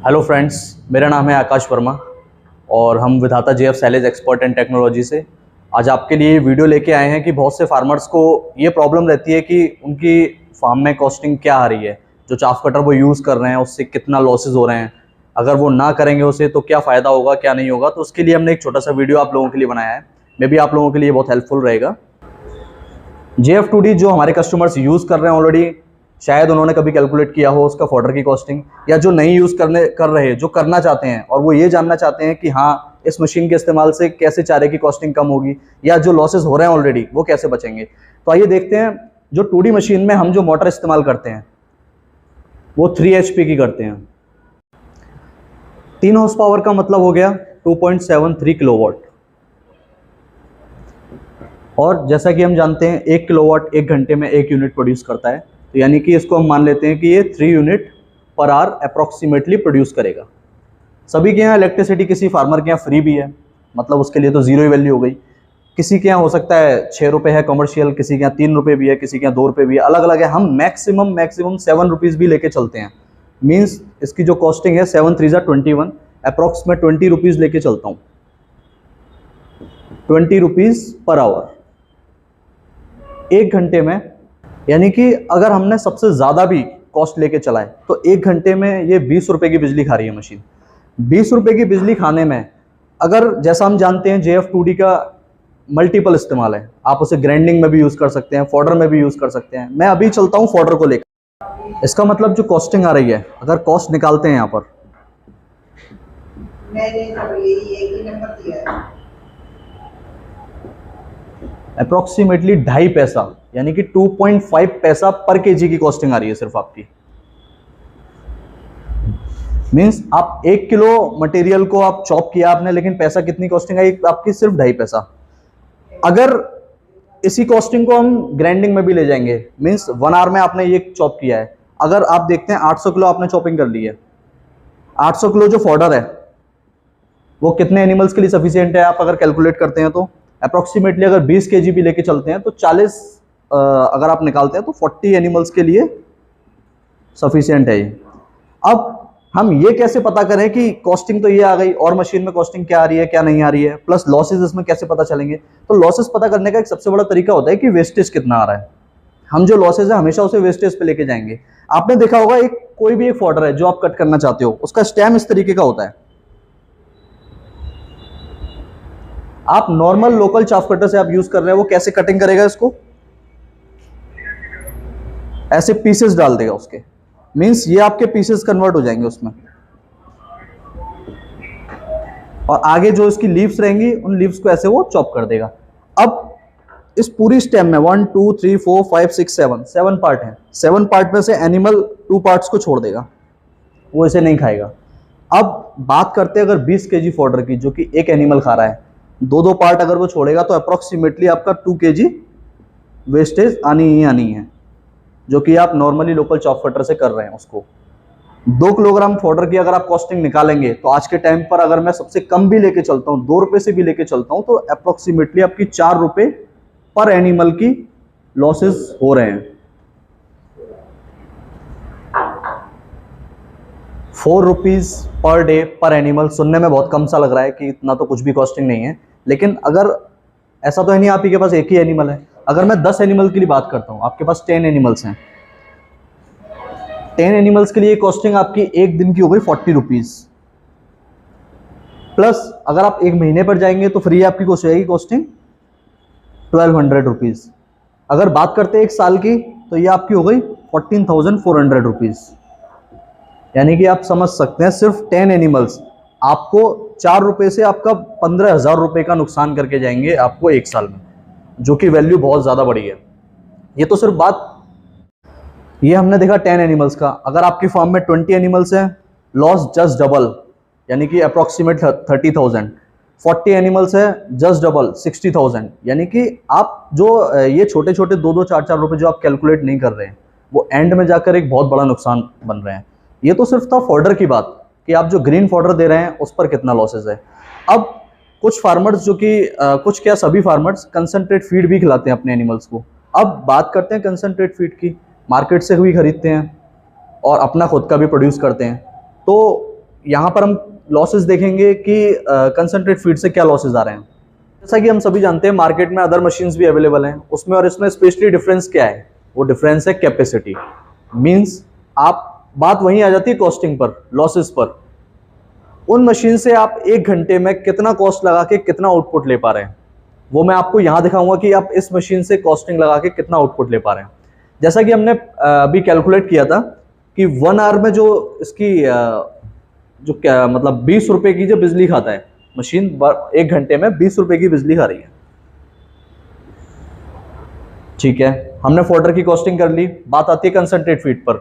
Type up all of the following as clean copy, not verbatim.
Hello friends, मेरा नाम है आकाश वर्मा और हम विधाता JF silage expert and technology से आज आपके लिए वीडियो लेके आए हैं कि बहुत से फार्मर्स को ये प्रॉब्लम रहती है कि उनकी फार्म में कॉस्टिंग क्या आ रही है, जो चाफ कटर वो यूज़ कर रहे हैं उससे कितना लॉसेस हो रहे हैं, अगर वो ना करेंगे उसे तो क्या फ़ायदा होगा क्या नहीं होगा। तो उसके लिए हमने एक छोटा सा वीडियो आप लोगों के लिए बनाया है। मे बी आप लोगों के लिए बहुत हेल्पफुल रहेगा। JF2D जो हमारे कस्टमर्स यूज़ कर रहे हैं ऑलरेडी, शायद उन्होंने कभी कैलकुलेट किया हो उसका फॉडर की कॉस्टिंग, या जो नहीं यूज़ कर रहे जो करना चाहते हैं और वो ये जानना चाहते हैं कि हाँ इस मशीन के इस्तेमाल से कैसे चारे की कॉस्टिंग कम होगी या जो लॉसेस हो रहे हैं ऑलरेडी वो कैसे बचेंगे। तो आइए देखते हैं। जो 2D मशीन में हम जो मोटर इस्तेमाल करते हैं वो 3 HP की करते हैं। 3 हॉर्स पावर का मतलब हो गया 2.73 किलोवाट। और जैसा कि हम जानते हैं 1 किलोवाट 1 घंटे में 1 यूनिट प्रोड्यूस करता है, तो यानी कि इसको हम मान लेते हैं कि ये 3 unit per hour approximately produce करेगा। सभी के यहाँ इलेक्ट्रिसिटी किसी फार्मर के यहाँ फ्री भी है, मतलब उसके लिए तो ज़ीरो ही वैल्यू हो गई। किसी के यहाँ हो सकता है 6 रुपये है कमर्शियल, किसी के यहाँ 3 रुपये भी है, किसी के यहाँ 2 रुपये भी है, अलग अलग है। हम मैक्सिमम 7 रुपीज़ भी लेके चलते हैं। मीन्स इसकी जो कॉस्टिंग है 7 3 21, अप्रॉक्स में 20 रुपीज़ लेके चलता हूँ, 20 रुपीज़ पर आवर 1 घंटे में। यानी कि अगर हमने सबसे ज़्यादा भी कॉस्ट लेके चलाए तो 1 घंटे में ये 20 रुपये की बिजली खा रही है मशीन। 20 रुपये की बिजली खाने में, अगर जैसा हम जानते हैं JF2D का मल्टीपल इस्तेमाल है, आप उसे ग्राइंडिंग में भी यूज़ कर सकते हैं, फॉडर में भी यूज़ कर सकते हैं। मैं अभी चलता हूँ फॉडर को लेकर। इसका मतलब जो कॉस्टिंग आ रही है, अगर कॉस्ट निकालते हैं यहाँ पर, अप्रॉक्सीमेटली 2.5 पैसा यानी कि 2.5 पैसा पर केजी की कॉस्टिंग आ रही है सिर्फ आपकी। मीन्स आप 1 किलो मटेरियल को आप चॉप किया आपने, लेकिन पैसा कितनी कॉस्टिंग आई आपकी? सिर्फ 2.5 पैसा। अगर इसी कॉस्टिंग को हम ग्राइंडिंग में भी ले जाएंगे, मीन्स 1 आवर में आपने ये चॉप किया है, अगर आप देखते हैं 800 किलो आपने चॉपिंग कर ली है, 800 किलो जो फॉडर है वो कितने एनिमल्स के लिए सफिशियंट है? आप अगर कैलकुलेट करते हैं तो अप्रॉक्सीमेटली अगर 20 kg भी लेके चलते हैं तो 40 अगर आप निकालते हैं तो 40 एनिमल्स के लिए सफिशिएंट है ये। अब हम ये कैसे पता करें कि कॉस्टिंग तो ये आ गई और मशीन में कॉस्टिंग क्या आ रही है क्या नहीं आ रही है, प्लस लॉसेज इसमें कैसे पता चलेंगे? तो लॉसेज पता करने का एक सबसे बड़ा तरीका होता है कि वेस्टेज कितना आ रहा है। हम जो लॉसेज है हमेशा उसे वेस्टेज पे लेके जाएंगे। आपने देखा होगा कोई भी एक फॉडर है जो आप कट करना चाहते हो, उसका स्टेम इस तरीके का होता है। आप नॉर्मल लोकल चाफ कटर से आप यूज कर रहे हैं, वो कैसे कटिंग करेगा इसको? ऐसे पीसेस डाल देगा उसके, मींस ये आपके पीसेस कन्वर्ट हो जाएंगे उसमें, और आगे जो इसकी लीव्स रहेंगी उन लीव्स को ऐसे वो चॉप कर देगा। अब इस पूरी स्टेम में 1 2 3 4 5 6 7 पार्ट हैं। 7 पार्ट में से एनिमल 2 पार्ट्स को छोड़ देगा, वो इसे नहीं खाएगा। अब बात करते हैं अगर 20 kg फॉडर की, जो कि एक एनिमल खा रहा है, 2 पार्ट अगर वो छोड़ेगा तो अप्रॉक्सीमेटली आपका 2 kg वेस्टेज आनी ही आनी है, जो कि आप नॉर्मली लोकल चॉप कटर से कर रहे हैं उसको। 2 किलोग्राम फॉडर की अगर आप कॉस्टिंग निकालेंगे तो आज के टाइम पर अगर मैं सबसे कम भी लेके चलता हूँ, 2 रुपये से भी लेके चलता हूँ, तो अप्रॉक्सीमेटली आपकी 4 रुपये पर एनिमल की लॉसेस हो रहे हैं। 4 रुपीज़ पर डे पर एनिमल सुनने में बहुत कम सा लग रहा है कि इतना तो कुछ भी कॉस्टिंग नहीं है, लेकिन अगर ऐसा तो है नहीं आप ही के पास एक ही एनिमल है। अगर मैं 10 एनिमल के लिए बात करता हूँ, आपके पास 10 एनिमल्स हैं, 10 एनिमल्स के लिए कॉस्टिंग आपकी एक दिन की हो गई 40 रुपीज़, प्लस अगर आप एक महीने पर जाएंगे तो फ्री आपकी हो जाएगी कॉस्टिंग 1200 रुपीज़। अगर बात करते हैं एक साल की तो ये आपकी हो गई 14,400 रुपीज़। यानी कि आप समझ सकते हैं सिर्फ 10 एनिमल्स आपको 4 रुपये से आपका 15,000 रुपये का नुकसान करके जाएंगे आपको एक साल में, जो कि वैल्यू बहुत ज़्यादा बड़ी है। ये तो सिर्फ बात, ये हमने देखा 10 एनिमल्स का। अगर आपकी फार्म में 20 एनिमल्स हैं, लॉस जस्ट डबल, यानी कि अप्रॉक्सीमेट 30,000। 40 एनिमल्स है, जस्ट डबल 60,000। यानी कि आप जो ये छोटे छोटे 2-2 4-4 रुपये जो आप कैलकुलेट नहीं कर रहे हैं, वो एंड में जाकर एक बहुत बड़ा नुकसान बन रहे हैं। ये तो सिर्फ था फॉडर की बात कि आप जो ग्रीन फॉडर दे रहे हैं उस पर कितना लॉसेस है। अब कुछ फार्मर्स जो कि कुछ क्या सभी फार्मर्स कंसंट्रेट फीड भी खिलाते हैं अपने एनिमल्स को। अब बात करते हैं कंसंट्रेट फीड की, मार्केट से भी खरीदते हैं और अपना खुद का भी प्रोड्यूस करते हैं। तो यहाँ पर हम लॉसेस देखेंगे कि कंसंट्रेट फीड से क्या लॉसेस आ रहे हैं। जैसा कि हम सभी जानते हैं मार्केट में अदर मशीन्स भी अवेलेबल हैं, उसमें और इसमें स्पेशली डिफरेंस क्या है, वो डिफरेंस है कैपेसिटी। मींस आप बात वहीं आ जाती है कॉस्टिंग पर, लॉसेस पर। उन मशीन से आप 1 घंटे में कितना कॉस्ट लगा के कितना आउटपुट ले पा रहे हैं, वो मैं आपको यहाँ दिखाऊंगा कि आप इस मशीन से कॉस्टिंग लगा के कितना आउटपुट ले पा रहे हैं। जैसा कि हमने अभी कैलकुलेट किया था कि 1 आवर में जो इसकी जो क्या मतलब 20 रुपए की जो बिजली खाता है मशीन, 1 घंटे में 20 रुपए की बिजली खा रही है। ठीक है, हमने फॉडर की कॉस्टिंग कर ली। बात आती है कंसंट्रेट फीड पर।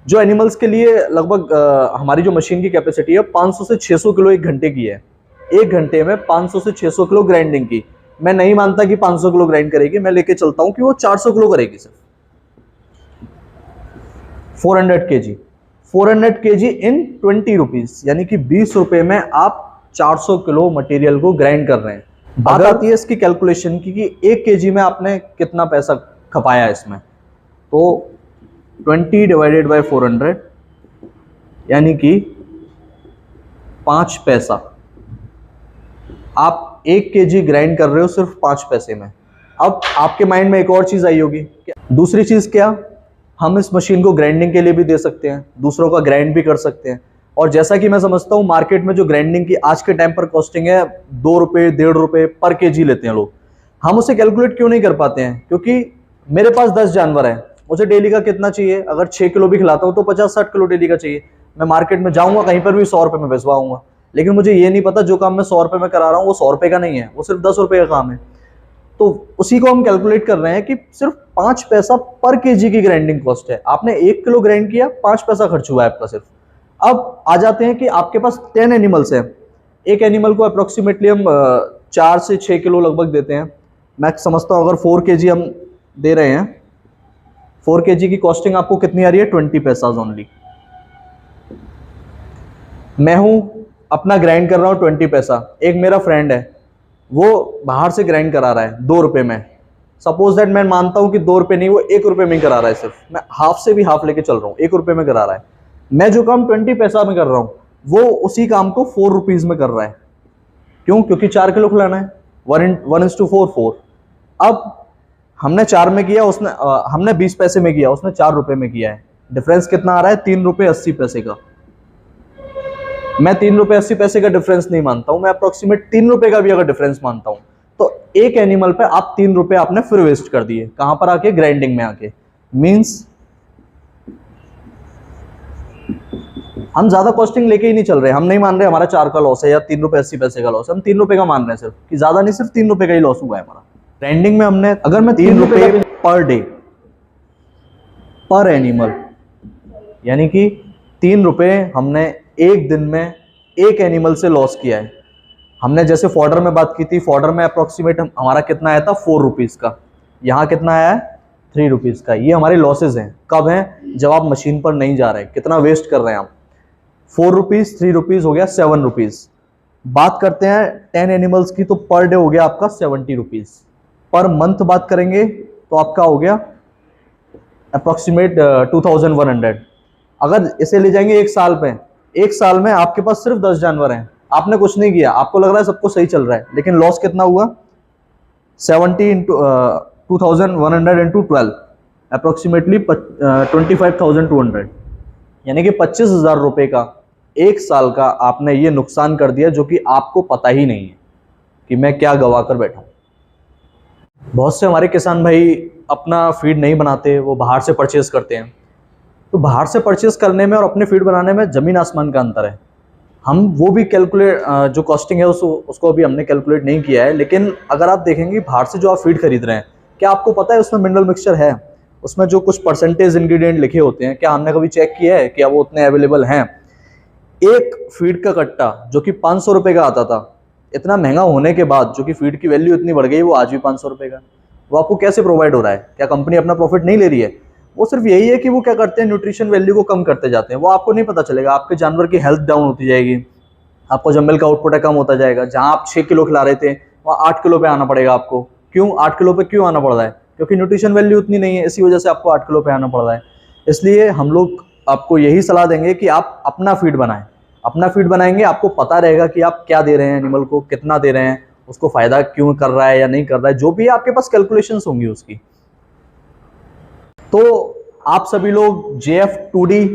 जो एनिमल्स के लिए लगभग हमारी जो मशीन की कैपेसिटी है 500 से 600 किलो 1 घंटे की है। 1 घंटे में 500 से 600 किलो ग्राइंडिंग की। मैं नहीं मानता कि 500 किलो ग्राइंड करेगी, मैं लेके चलता हूं कि वो 400 किलो करेगी सिर्फ। 400 केजी 400 केजी इन 20 रुपीज, यानी कि 20 रुपए में आप 400 किलो मटेरियल को ग्राइंड कर रहे हैं। बात आती है इसकी कैलकुलेशन की कि 1 केजी में आपने कितना पैसा खपाया इसमें। तो 20 डिवाइडेड बाय 400 यानी कि 5 पैसा। आप 1 केजी ग्राइंड कर रहे हो सिर्फ 5 पैसे में। अब आपके माइंड में एक और चीज आई होगी, दूसरी चीज क्या, हम इस मशीन को ग्राइंडिंग के लिए भी दे सकते हैं, दूसरों का ग्राइंड भी कर सकते हैं। और जैसा कि मैं समझता हूँ मार्केट में जो ग्राइंडिंग की आज के टाइम पर कॉस्टिंग है 2 रुपये 1.5 रुपये पर केजी लेते हैं लोग। हम उसे कैलकुलेट क्यों नहीं कर पाते हैं, क्योंकि मेरे पास 10 जानवर हैं, मुझे डेली का कितना चाहिए, अगर 6 किलो भी खिलाता हूँ तो 50-60 किलो डेली का चाहिए। मैं मार्केट में जाऊंगा कहीं पर भी 100 रुपये में बेचवाऊंगा, लेकिन मुझे ये नहीं पता जो काम मैं 100 रुपये में करा रहा हूँ वो 100 रुपये का नहीं है, वो सिर्फ 10 रुपये का काम है। तो उसी को हम कैलकुलेट कर रहे हैं कि सिर्फ 5 पैसा पर केजी की ग्राइंडिंग कॉस्ट है। आपने 1 किलो ग्राइंड किया, 5 पैसा खर्च हुआ है आपका सिर्फ। अब आ जाते हैं कि आपके पास 10 एनिमल्स हैं। एक एनिमल को अप्रोक्सीमेटली हम 4 से 6 किलो लगभग देते हैं। मैं समझता हूँ अगर 4 केजी हम दे रहे हैं, 4 केजी की कॉस्टिंग आपको कितनी आ रही है, 20 पैसा ओनली। मैं हूं अपना ग्राइंड कर रहा हूं 20 पैसा, एक मेरा फ्रेंड है वो बाहर से ग्राइंड करा रहा है 2 रुपये में। सपोज दैट मैं मानता हूं कि 2 रुपये नहीं, वो 1 रुपये में ही करा रहा है, सिर्फ मैं हाफ से भी हाफ लेके चल रहा हूँ, 1 रुपये में करा रहा है। मैं जो काम 20 पैसा में कर रहा हूँ वो उसी काम को 4 रुपीज में कर रहा है। क्यों? क्योंकि 4 किलो खिलाना है, 1:4 4। अब हमने 4 में किया, उसने हमने 20 पैसे में किया, उसने 4 रुपये में किया है। डिफरेंस कितना आ रहा है, 3 रुपये 80 पैसे का। मैं 3 रुपये 80 पैसे का डिफरेंस नहीं मानता हूं, मैं अप्रोक्सीमेट 3 रुपये का भी अगर डिफरेंस मानता हूं तो एक एनिमल पे आप 3 रुपये आपने फिर वेस्ट कर दिए। कहां पर आके? ग्राइंडिंग में आके। मींस हम ज्यादा कॉस्टिंग लेके ही नहीं चल रहे, हम नहीं मान रहे हमारा 4 का लॉस है या 3 रुपये 80 पैसे का लॉस है, हम 3 रुपये का मान रहे हैं सिर्फ, कि ज्यादा नहीं, सिर्फ 3 रुपये का ही लॉस हुआ है हमारा। ग्राइंडिंग में हमने अगर मैं 3 रुपये पर डे पर एनिमल, यानी कि 3 रुपये हमने एक दिन में एक एनिमल से लॉस किया है। हमने जैसे फॉडर में बात की थी, फॉडर में अप्रोक्सीमेट हमारा कितना आया था, 4 रुपीज़ का। यहाँ कितना आया है, 3 रुपीज़ का। ये हमारे लॉसेज हैं। कब हैं? जब आप मशीन पर नहीं जा रहे, कितना वेस्ट कर रहे हैं आप। 4 रुपीज़ 3 रुपीज़ हो गया 7 रुपीज़। बात करते हैं 10 एनिमल्स की, तो पर डे हो गया आपका 70 रुपीज़। पर मंथ बात करेंगे तो आपका हो गया अप्रोक्सीमेट 2100। अगर इसे ले जाएंगे 1 साल पे, 1 साल में आपके पास सिर्फ 10 जानवर हैं, आपने कुछ नहीं किया, आपको लग रहा है सब कुछ सही चल रहा है, लेकिन लॉस कितना हुआ, 70 इंटू 2100 इंटू 12 अप्रोक्सीमेटली 25,200, यानी कि 25,000 रुपये का 1 साल का आपने ये नुकसान कर दिया, जो कि आपको पता ही नहीं है कि मैं क्या गवा कर बैठा हूँ। बहुत से हमारे किसान भाई अपना फीड नहीं बनाते, वो बाहर से परचेज करते हैं। तो बाहर से परचेज करने में और अपने फीड बनाने में ज़मीन आसमान का अंतर है। हम वो भी कैलकुलेट, जो कॉस्टिंग है उसको अभी हमने कैलकुलेट नहीं किया है, लेकिन अगर आप देखेंगे बाहर से जो आप फीड खरीद रहे हैं, क्या आपको पता है उसमें मिनरल मिक्सचर है, उसमें जो कुछ परसेंटेज इंग्रेडिएंट लिखे होते हैं, क्या हमने कभी चेक किया है क्या वो उतने अवेलेबल हैं? एक फीड का कट्टा जो कि 500 रुपये का आता था, इतना महंगा होने के बाद, जो कि फीड की वैल्यू इतनी बढ़ गई, वो आज भी 500 रुपये का। वो आपको कैसे प्रोवाइड हो रहा है? क्या कंपनी अपना प्रॉफिट नहीं ले रही है? वो सिर्फ यही है कि वो क्या करते हैं, न्यूट्रिशन वैल्यू को कम करते जाते हैं। वो आपको नहीं पता चलेगा, आपके जानवर की हेल्थ डाउन होती जाएगी, आपको जो मिल्क का आउटपुट है कम होता जाएगा। जहां आप 6 किलो खिला रहे थे वहाँ 8 किलो पे आना पड़ेगा आपको। क्यों 8 किलो पे क्यों आना पड़ रहा है? क्योंकि न्यूट्रिशन वैल्यू उतनी नहीं है, इसी वजह से आपको 8 किलो पे आना पड़ रहा है। इसलिए हम लोग आपको यही सलाह देंगे कि आप अपना फीड बनाएं। अपना फीड बनाएंगे, आपको पता रहेगा कि आप क्या दे रहे हैं एनिमल को, कितना दे रहे हैं, उसको फायदा क्यों कर रहा है या नहीं कर रहा है, जो भी आपके पास कैलकुलेशंस होंगी उसकी। तो आप सभी लोग JF2D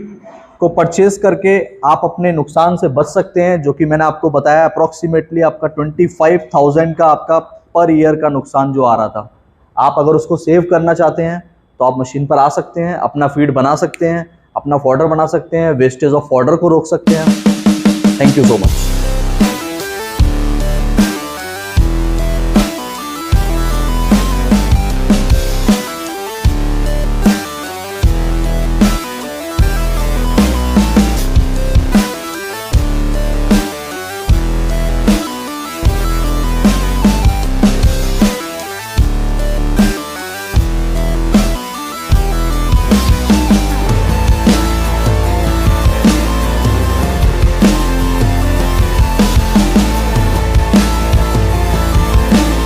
को परचेज करके आप अपने नुकसान से बच सकते हैं, जो कि मैंने आपको बताया अप्रॉक्सीमेटली आपका 25,000 का आपका पर ईयर का नुकसान जो आ रहा था। आप अगर उसको सेव करना चाहते हैं तो आप मशीन पर आ सकते हैं, अपना फीड बना सकते हैं, अपना फॉडर बना सकते हैं, वेस्टेज ऑफ फॉडर को रोक सकते हैं। Thank you so much.